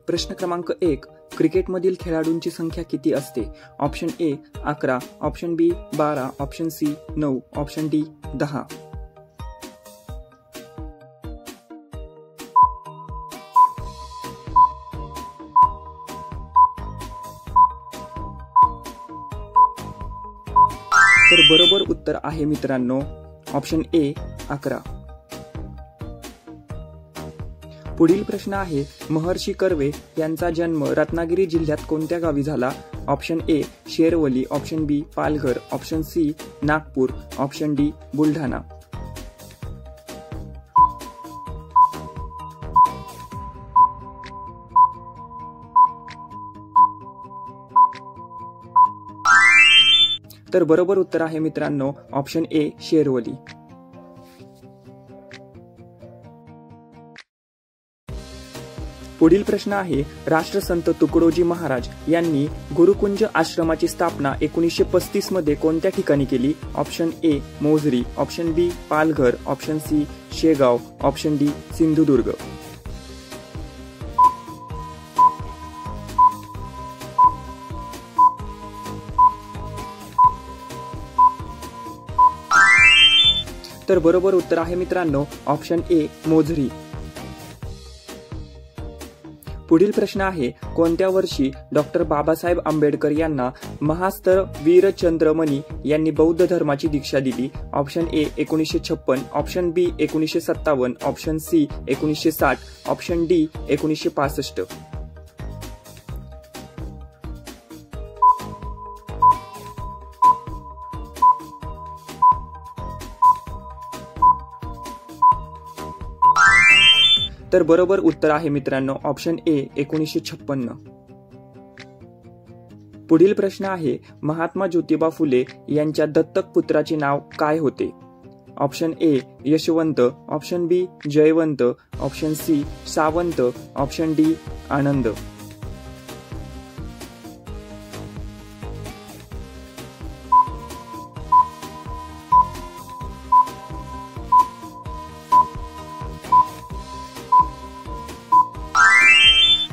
प्रश्न क्रमांक 1. क्रिकेटमधील खेळाडूंची संख्या किती असते? Option A 11, option B 12, option C 9, option D 10. तर बरोबर उत्तर आहे मित्रांनो ऑप्शन ए 11. पुढील प्रश्न आहे, महर्षी कर्वे यांचा जन्म रत्नागिरी जिल्ह्यात कोणत्या गावी झाला? Option A Sherwali, option B Palghar, option C Nagpur, option D Buldhana. तर बरोबर उत्तर आहे मित्रांनो ऑप्शन ए शेरवली. पुढील प्रश्न आहे, राष्ट्रसंत तुकडोजी महाराज यांनी गुरुकुंज आश्रमाची स्थापना 1935 मध्ये कोणत्या ठिकाणी केली? Option A Mozari, option B Palghar, option C Shegaon, option D Sindhudurg. तर बरोबर उत्तर आहे मित्रांनो ऑप्शन ए मोझरी. पुढील प्रश्न आहे, कोणत्या वर्षी डॉक्टर बाबासाहेब आंबेडकर यांना महास्तर वीरचंद्रमणी यांनी बौद्ध धर्माची दीक्षा दिली? Option A 1956, option B 1957, option C 1960, option D 1965. तर बरोबर उत्तर आहे मित्रांनो ऑप्शन ए 1956. पुढील प्रश्न आहे, महात्मा ज्योतिबा फुले यांच्या दत्तक पुत्राचे नाव काय होते? Option A Yashwant, option B Jaywant, option C Sawant, option D Anand.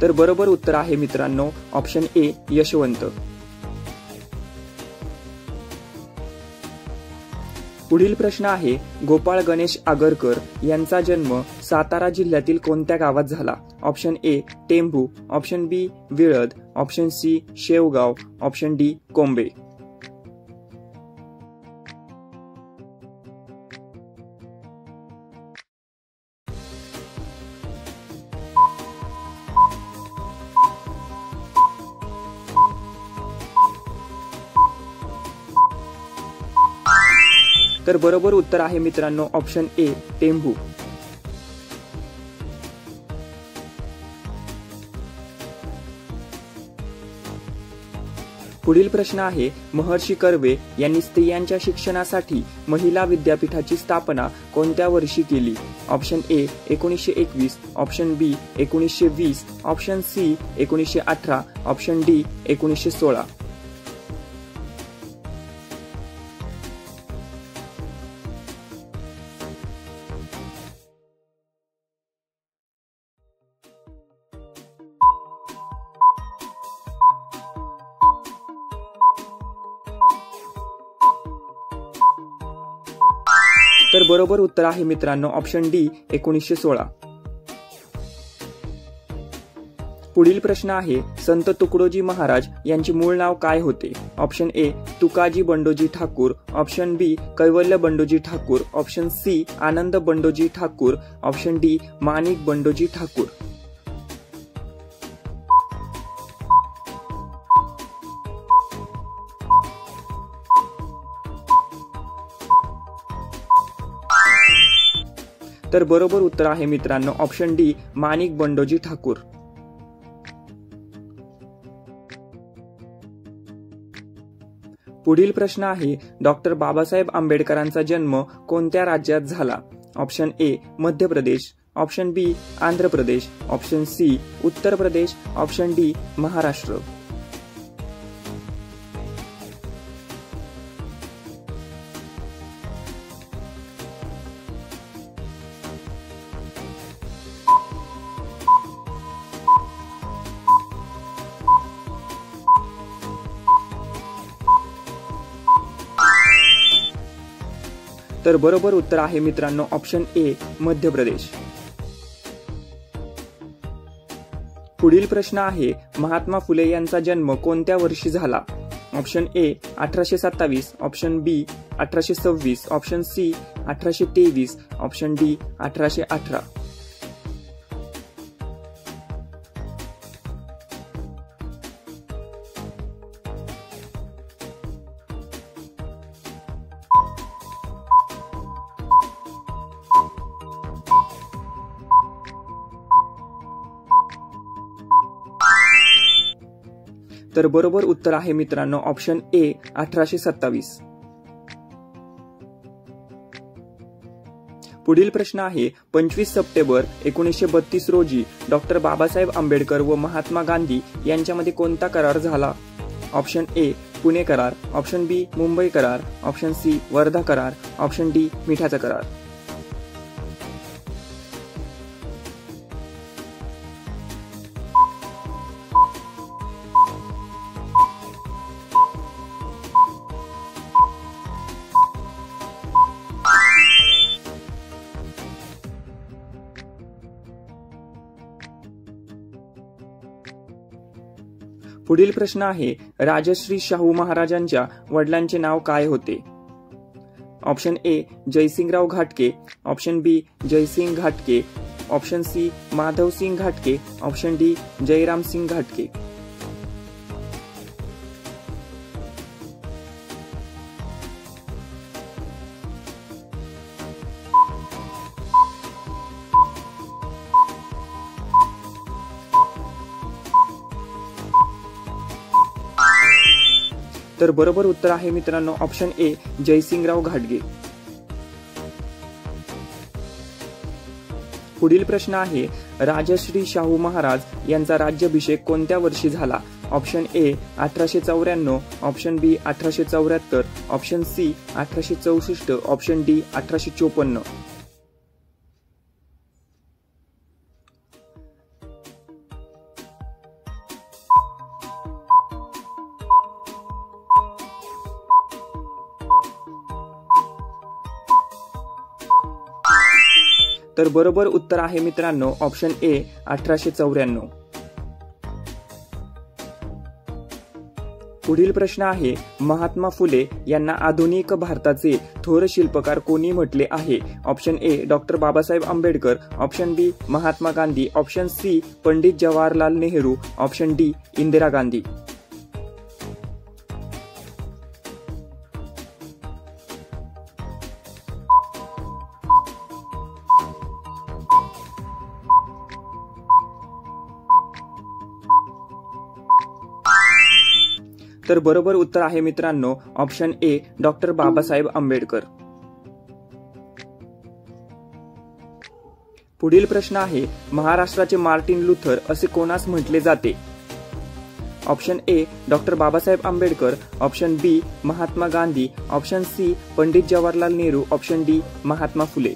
तर बरोबर उत्तर आहे मित्रांनो ऑप्शन ए यशवंत. पुढील प्रश्न आहे, गोपाळ गणेश आगरकर यांचा जन्म सातारा जिल्ह्यातील कोणत्या गावात झाला? Option A Tembhu, option B Vilad, option C Shevgaon, option D Kombe. तर बरोबर उत्तर आहे मित्रांनो ऑप्शन ए टेंभू. पुढील प्रश्न आहे, महर्षी कर्वे यांनी स्त्रियांच्या शिक्षणासाठी महिला विद्यापीठाची स्थापना कोणत्या वर्षी केली? Option A 1921, option B 1920, option C 1918, option D 1916. तर बरोबर उत्तर आहे मित्रांनो ऑप्शन डी 1916. पुढील प्रश्न आहे, संत तुकडोजी महाराज यांचे मूळ नाव काय होते? ऑप्शन ए तुकाजी बंडोजी ठाकूर, ऑप्शन बी कैवल्य बंडोजी ठाकूर, ऑप्शन सी आनंद बंडोजी ठाकूर, ऑप्शन डी माणिक बंडोजी ठाकूर. तर बरोबर उत्तर आहे मित्रांनो ऑप्शन डी माणिक बंडोजी ठाकूर. पुढील प्रश्न आहे, डॉक्टर बाबासाहेब आंबेडकरांचा जन्म कोणत्या राज्यात झाला? ऑप्शन ए मध्य प्रदेश, ऑप्शन बी Andhra Pradesh, option C Uttar Pradesh, option D Maharashtra. तर बरोबर उत्तर आहे मित्रांनो ऑप्शन ए मध्य प्रदेश. पुढील प्रश्न आहे महात्मा फुले यांचा जन्म कोणत्या वर्षी झाला? Option A 1827, option B 1826, option C 1823, option D 1818. तर बरोबर उत्तर आहे मित्रांनो ऑप्शन ए 1827. पुढील प्रश्न आहे 25 सप्टेंबर 1932 रोजी डॉक्टर बाबासाहेब आंबेडकर व महात्मा गांधी यांच्यामध्ये कोणता करार झाला? ऑप्शन ए पुणे करार, ऑप्शन बी मुंबई करार, ऑप्शन सी वर्धा करार, ऑप्शन डी मिठाचा करार. पुढील प्रश्न आहे राजश्री शाहू महाराजांच्या वडिलांचे नाव काय होते? Option A Jaysingrao Ghatke, option B Jaysing Ghatke, option C Madhavsing Ghatke, option D Jayramsing Ghatke. तर बरोबर उत्तर आहे मित्रांनो ऑप्शन ए जयसिंगराव घाटगे. पुढील प्रश्न आहे राजश्री शाहू महाराज यांचा राज्याभिषेक कोणत्या वर्षी झाला? Option A 1894, option B 1874, option C 1864, option D 1854. तर बरोबर उत्तर आहे मित्रांनो ऑप्शन ए 1894. पुढील प्रश्न आहे महात्मा फुले यांना आधुनिक भारताचे थोर शिल्पकार कोणी म्हटले आहे? Option A doctor Babasaheb Ambedkar, option B Mahatma Gandhi, option C Pandit Jawaharlal Nehru, option D Indira Gandhi. तर बरोबर उत्तर आहे मित्रांनो option A doctor Babasaheb Ambedkar. पुढील प्रश्न आहे महाराष्ट्राचे मार्टिन लुथर असे कोणास म्हटले जाते? Option A doctor Babasaheb Ambedkar, option B Mahatma Gandhi, option C Pandit Jawaharlal Nehru, option D Mahatma Phule.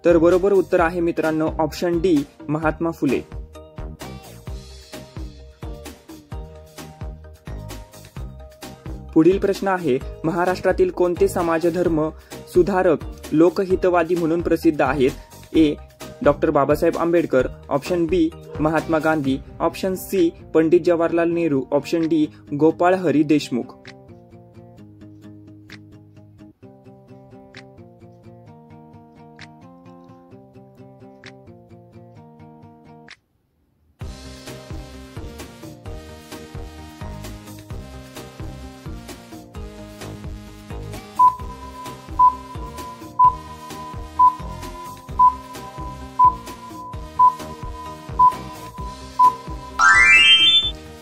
तर बरोबर उत्तर आहे मित्रांनो ऑप्शन डी महात्मा फुले. पुढील प्रश्न आहे महाराष्ट्रातील कोणते समाजधर्म सुधारक लोकहितवादी म्हणून प्रसिद्ध आहेत? A doctor Babasaheb Ambedkar, option B Mahatma Gandhi, option C Pandit Jawaharlal Nehru, option D Gopal Hari Deshmukh.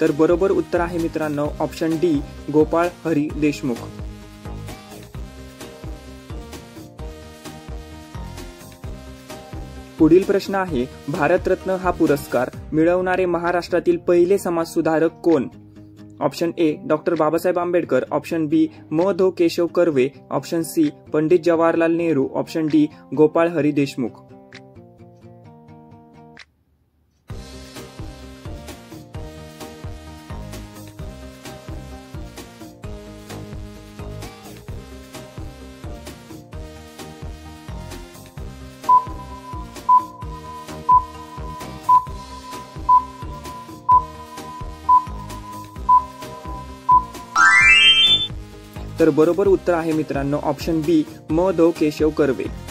तर बरोबर उत्तर आहे मित्रांनो ऑप्शन डी गोपाळ हरी देशमुख. पुढील प्रश्न आहे, भारतरत्न हा पुरस्कार मिळवणारे महाराष्ट्रातील पहिले समाजसुधारक कोण? Option A doctor Babasaheb Ambedkar, option B म.धो. Keshav Karve, option C Pandit Jawaharlal Nehru, option D Gopal Hari Deshmukh. तर बरोबर उत्तर आहे मित्रांनो ऑप्शन बी म.धो. केशव कर्वे.